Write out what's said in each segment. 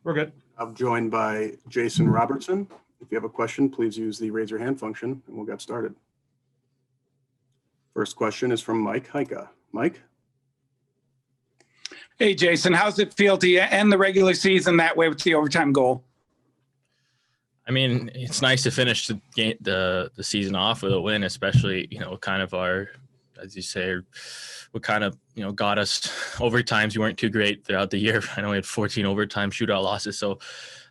We're good. I'm joined by Jason Robertson. If you have a question, please use the raise your hand function and we'll get started. First question is from Mike Heika. Mike? Hey, Jason, how's it feel to end the regular season that way with the overtime goal? I mean, it's nice to finish the season off with a win, especially, kind of our, as you say, what kind of, got us overtimes. You weren't too great throughout the year. I know we had 14 overtime shootout losses. So,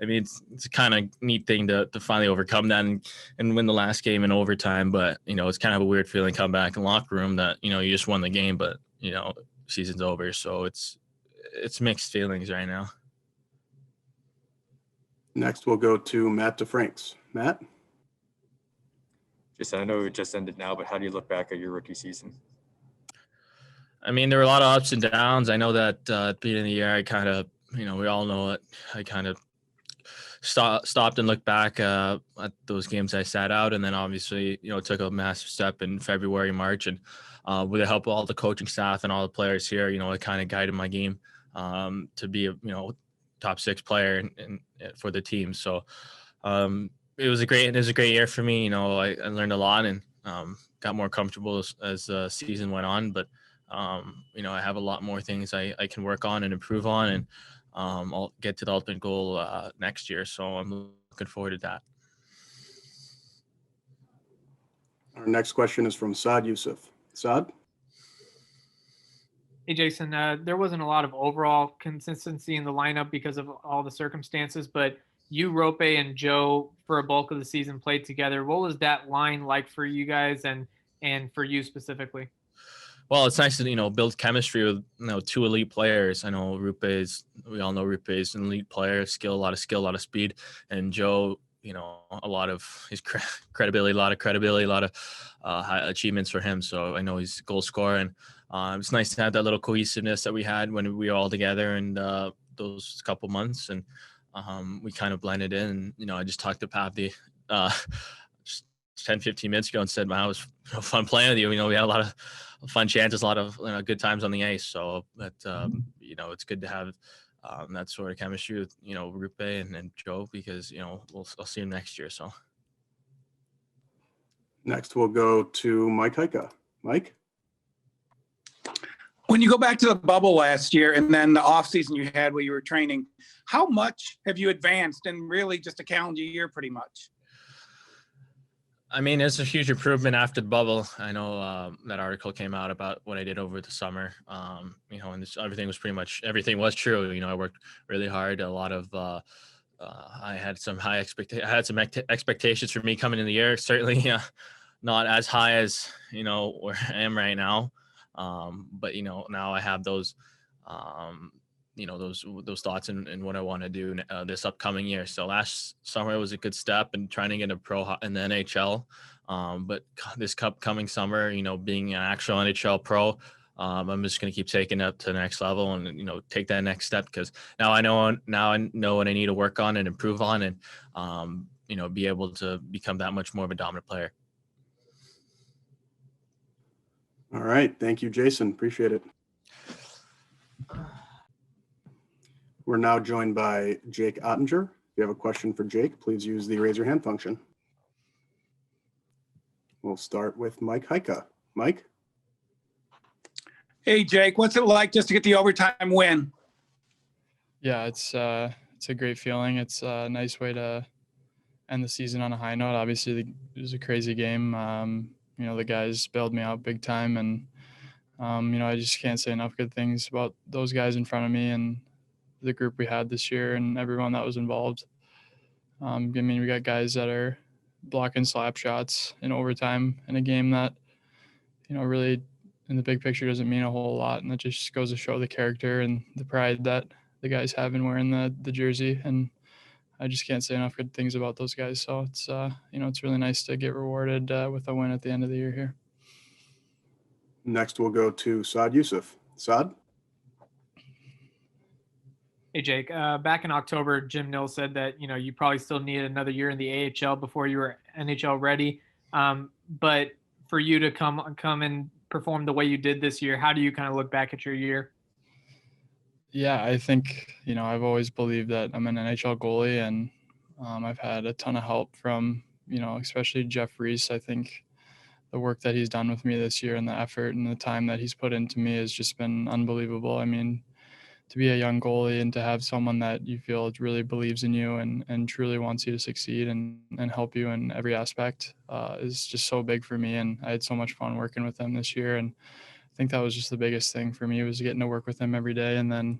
I mean, it's a kind of neat thing to finally overcome that and win the last game in overtime. But, it's kind of a weird feeling come back in the locker room that, you just won the game, but, season's over. So it's mixed feelings right now. Next, we'll go to Matt DeFranks. Matt? Jason, I know it just ended now, but how do you look back at your rookie season? I mean, there were a lot of ups and downs. I know that at the beginning of the year, I kind of, we all know it. I kind of stopped and looked back at those games I sat out. And then obviously, took a massive step in February, March. And with the help of all the coaching staff and all the players here, it kind of guided my game to be a, top 6 player for the team. So it was a great year for me. I learned a lot and got more comfortable as the season went on. But I have a lot more things I can work on and improve on, and I'll get to the ultimate goal next year. So I'm looking forward to that. Our next question is from Saad Youssef. Saad? Hey, Jason, there wasn't a lot of overall consistency in the lineup because of all the circumstances, but you, Rope, and Joe, for a bulk of the season, played together. What was that line like for you guys and for you specifically? Well, it's nice to, build chemistry with, 2 elite players. I know we all know Rupe is an elite player, a lot of speed. And Joe, a lot of his credibility, a lot of high achievements for him. So I know he's a goal scorer, and it's nice to have that little cohesiveness that we had when we were all together in those couple months. And we kind of blended in. And, I just talked to Pappy just 10, 15 minutes ago and said, wow, it was fun playing with you. We had a lot of fun chances, a lot of good times on the ice. So that, it's good to have that sort of chemistry with, Rupe and Joe, because, I'll see him next year. So Next, we'll go to Mike Heika. Mike? When you go back to the bubble last year and then the offseason you had where you were training, how much have you advanced in really just a calendar year pretty much? I mean, it's a huge improvement after the bubble. I know that article came out about what I did over the summer, and everything was true. I worked really hard. A lot of, I had some expectations for me coming in the year. Certainly not as high as, where I am right now. But, now I have those, those thoughts and what I want to do this upcoming year. So last summer was a good step in trying to get a pro in the NHL. But this coming summer, being an actual NHL pro, I'm just going to keep taking it up to the next level and, take that next step, because now I know what I need to work on and improve on, and, be able to become that much more of a dominant player. All right. Thank you, Jason. Appreciate it. We're now joined by Jake Oettinger. If you have a question for Jake, please use the raise your hand function. We'll start with Mike Heika. Mike? Hey, Jake, what's it like just to get the overtime win? Yeah, it's a great feeling. It's a nice way to end the season on a high note. Obviously, it was a crazy game. The guys bailed me out big time, and I just can't say enough good things about those guys in front of me and the group we had this year and everyone that was involved. We got guys that are blocking slap shots in overtime in a game that, really in the big picture doesn't mean a whole lot. And it just goes to show the character and the pride that the guys have in wearing the jersey. And I just can't say enough good things about those guys. So it's, it's really nice to get rewarded with a win at the end of the year here. Next, we'll go to Saad Youssef. Saad? Hey, Jake, back in October, Jim Nill said that, you probably still needed another year in the AHL before you were NHL ready. But for you to come and perform the way you did this year, how do you kind of look back at your year? Yeah, I think, I've always believed that I'm an NHL goalie, and I've had a ton of help from, especially Jeff Reese. I think the work that he's done with me this year and the effort and the time that he's put into me has just been unbelievable. I mean, to be a young goalie and to have someone that you feel really believes in you and truly wants you to succeed and help you in every aspect is just so big for me. And I had so much fun working with him this year. And I think that was just the biggest thing for me, was getting to work with him every day. And then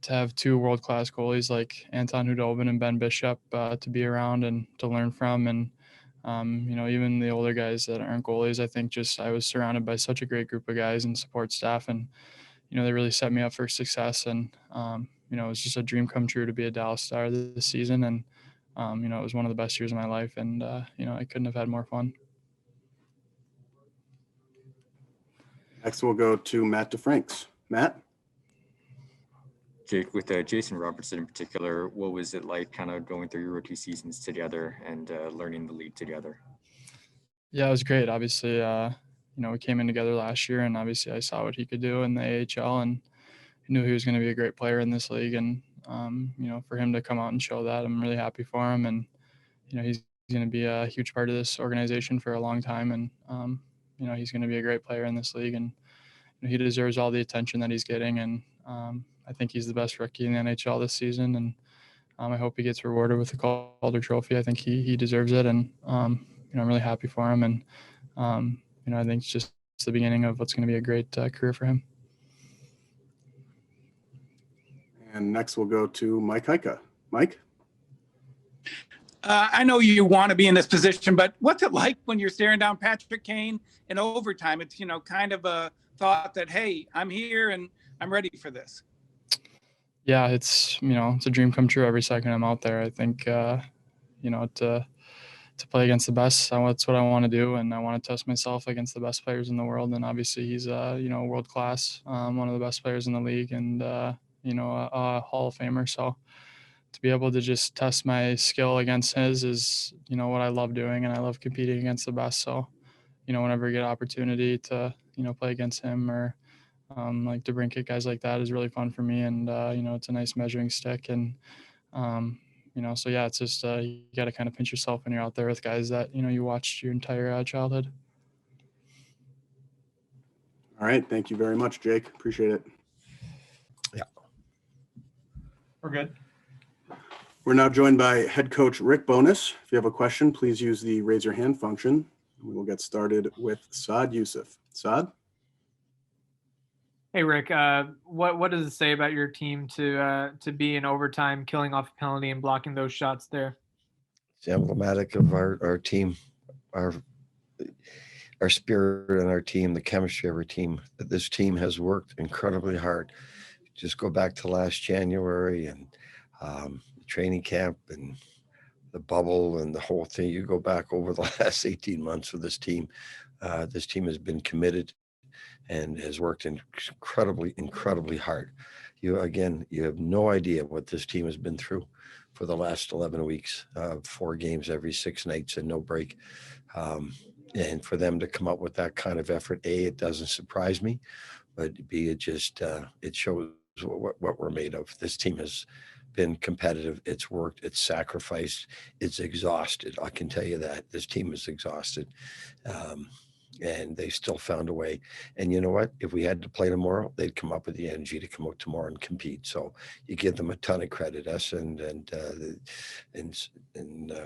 to have two world-class goalies like Anton Hudobin and Ben Bishop to be around and to learn from. And, even the older guys that aren't goalies, I think just I was surrounded by such a great group of guys and support staff. And, they really set me up for success. And, it was just a dream come true to be a Dallas Star this season. And, it was one of the best years of my life. And, I couldn't have had more fun. Next, we'll go to Matt DeFranks. Matt? Jake, with Jason Robertson in particular, what was it like kind of going through your rookie seasons together and learning the league together? Yeah, it was great. Obviously, we came in together last year, and obviously I saw what he could do in the AHL, and knew he was going to be a great player in this league. And, for him to come out and show that, I'm really happy for him. And, he's going to be a huge part of this organization for a long time. And, he's going to be a great player in this league, and he deserves all the attention that he's getting. And I think he's the best rookie in the NHL this season. And I hope he gets rewarded with the Calder Trophy. I think he deserves it. And, I'm really happy for him. And, I think it's just the beginning of what's going to be a great career for him. And next we'll go to Mike Heika. Mike? I know you want to be in this position, but what's it like when you're staring down Patrick Kane in overtime? It's, kind of a thought that, hey, I'm here and I'm ready for this. Yeah, it's a dream come true every second I'm out there. I think to play against the best, that's what I want to do, and I want to test myself against the best players in the world. And obviously he's world class, one of the best players in the league, and a Hall of Famer. So to be able to just test my skill against his is what I love doing, and I love competing against the best. So whenever I get an opportunity to play against him or like DeBrincat, guys like that is really fun for me. And, it's a nice measuring stick. And, so yeah, it's just, you got to kind of pinch yourself when you're out there with guys that, you watched your entire childhood. All right. Thank you very much, Jake. Appreciate it. Yeah. We're good. We're now joined by head coach Rick Bowness. If you have a question, please use the raise your hand function. We will get started with Saad Youssef. Saad? Hey, Rick, what does it say about your team to be in overtime, killing off a penalty and blocking those shots there? It's emblematic of our team, our spirit and our team, the chemistry of our team. This team has worked incredibly hard. Just go back to last January and training camp and the bubble and the whole thing. You go back over the last 18 months with this team. This team has been committed and has worked incredibly hard. You have no idea what this team has been through for the last 11 weeks, 4 games every 6 nights and no break. And for them to come up with that kind of effort, A, it doesn't surprise me, but B, it just, it shows what we're made of. This team has been competitive. It's worked, it's sacrificed, it's exhausted. I can tell you that this team is exhausted. And they still found a way. And you know what? If we had to play tomorrow, they'd come up with the energy to come out tomorrow and compete. So you give them a ton of credit. Us and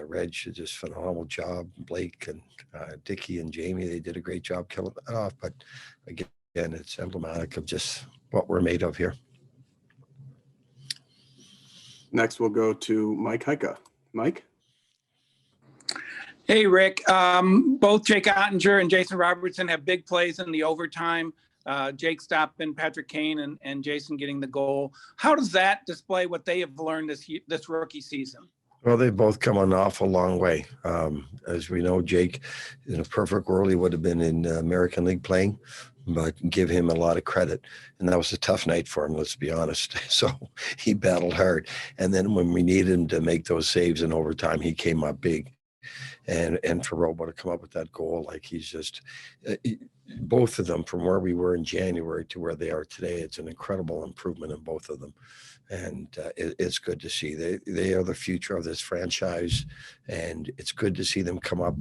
Reg did just a phenomenal job. Blake and Dickie and Jamie, they did a great job killing that off. But again, it's emblematic of just what we're made of here. Next, we'll go to Mike Heika. Mike? Hey, Rick, both Jake Oettinger and Jason Robertson have big plays in the overtime. Jake stopping Patrick Kane and Jason getting the goal. How does that display what they have learned this rookie season? Well, they've both come an awful long way. As we know, Jake, in a perfect world, he would have been in American League playing, but give him a lot of credit. And that was a tough night for him, let's be honest. So he battled hard. And then when we needed him to make those saves in overtime, he came up big. And for Robo to come up with that goal, like he's just both of them from where we were in January to where they are today. It's an incredible improvement in both of them. And it's good to see. They are the future of this franchise, and it's good to see them come up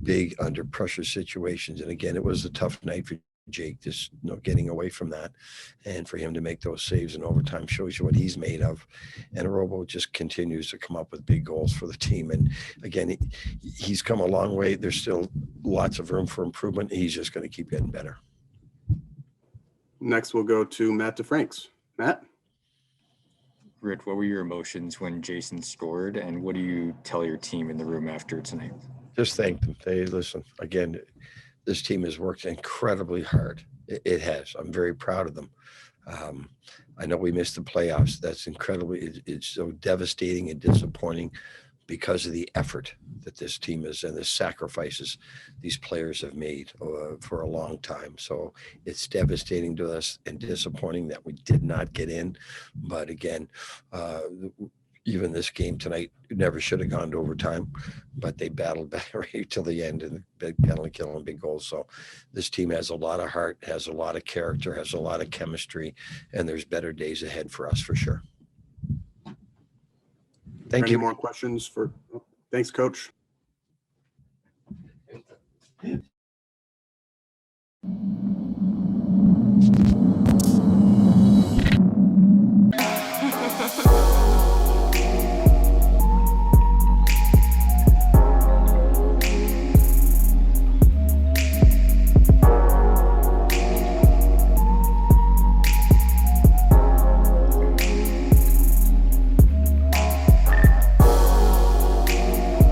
big under pressure situations. And again, it was a tough night for Jake, just getting away from that, and for him to make those saves in overtime shows you what he's made of. And Robo just continues to come up with big goals for the team. And again, he's come a long way. There's still lots of room for improvement. He's just going to keep getting better. Next, we'll go to Matt DeFranks. Matt? Rit, what were your emotions when Jason scored, and what do you tell your team in the room after tonight? Just thank them. They listen. Again, this team has worked incredibly hard. It has. I'm very proud of them. I know we missed the playoffs. That's incredibly, it's so devastating and disappointing because of the effort that this team is and the sacrifices these players have made for a long time. So it's devastating to us and disappointing that we did not get in. But again, even this game tonight never should have gone to overtime, but they battled back right till the end and big penalty kill and big goals. So this team has a lot of heart, has a lot of character, has a lot of chemistry, and there's better days ahead for us for sure. Thank you. Any more questions for? Thanks, Coach.